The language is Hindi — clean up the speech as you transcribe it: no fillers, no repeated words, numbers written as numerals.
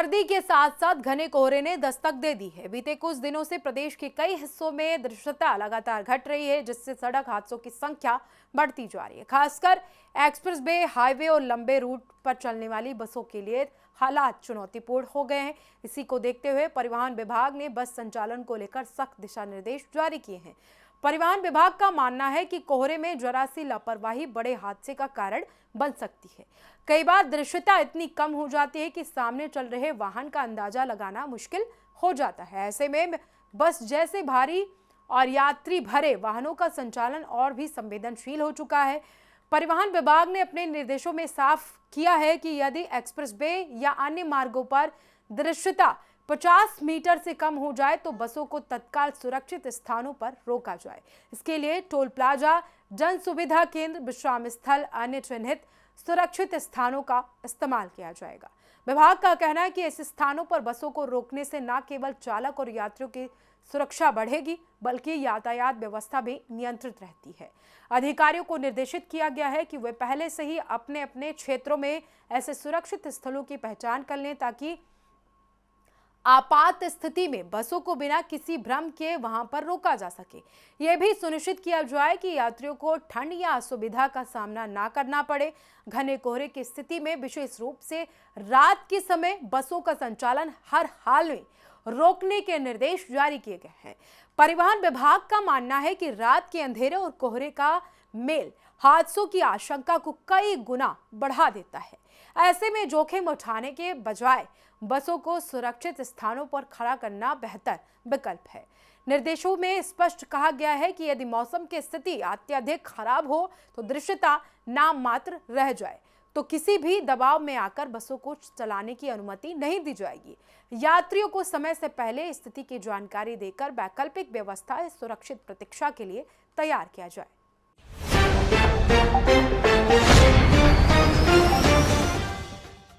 सर्दी के साथ साथ घने कोहरे ने दस्तक दे दी है। बीते कुछ दिनों से प्रदेश के कई हिस्सों में दृश्यता लगातार घट रही है, जिससे सड़क हादसों की संख्या बढ़ती जा रही है। खासकर एक्सप्रेस वे, हाईवे और लंबे रूट पर चलने वाली बसों के लिए हालात चुनौतीपूर्ण हो गए हैं। इसी को देखते हुए परिवहन विभाग ने बस संचालन को लेकर सख्त दिशा निर्देश जारी किए हैं। परिवहन विभाग का मानना है कि कोहरे में जरा सी लापरवाही बड़े हादसे का कारण बन सकती है। कई बार दृश्यता इतनी कम हो जाती है कि सामने चल रहे वाहन का अंदाजा लगाना मुश्किल हो जाता है। ऐसे में बस जैसे भारी और यात्री भरे वाहनों का संचालन और भी संवेदनशील हो चुका है। परिवहन विभाग ने अपने निर्देशों में साफ किया है कि यदि एक्सप्रेस वे या अन्य मार्गों पर दृश्यता 50 मीटर से कम हो जाए तो बसों को तत्काल सुरक्षित स्थानों पर रोका जाए। इसके लिए टोल प्लाजा, जन सुविधा केंद्र, विश्राम स्थल, अन्य चिन्हित सुरक्षित स्थानों का इस्तेमाल किया जाएगा। विभाग का कहना है कि ऐसे स्थानों पर बसों को रोकने से न केवल चालक और यात्रियों की सुरक्षा बढ़ेगी, बल्कि यातायात व्यवस्था भी नियंत्रित रहती है। अधिकारियों को निर्देशित किया गया है कि वे पहले से ही अपने अपने क्षेत्रों में ऐसे सुरक्षित स्थलों की पहचान कर लें, ताकि आपात स्थिति में बसों को बिना किसी भ्रम के वहां पर रोका जा सके। यह भी सुनिश्चित किया जाए कि यात्रियों को ठंड या असुविधा का सामना ना करना पड़े। घने कोहरे की स्थिति में विशेष रूप से रात के समय बसों का संचालन हर हाल में रोकने के निर्देश जारी किए गए हैं। परिवहन विभाग का मानना है कि रात के अंधेरे और कोहरे का मेल हादसों की आशंका को कई गुना बढ़ा देता है। ऐसे में जोखिम उठाने के बजाय बसों को सुरक्षित स्थानों पर खड़ा करना बेहतर विकल्प है। निर्देशों में स्पष्ट कहा गया है कि यदि मौसम की स्थिति अत्यधिक खराब हो तो दृश्यता नाम मात्र रह जाए तो किसी भी दबाव में आकर बसों को चलाने की अनुमति नहीं दी जाएगी। यात्रियों को समय से पहले स्थिति की जानकारी देकर वैकल्पिक व्यवस्था सुरक्षित प्रतीक्षा के लिए तैयार किया जाए।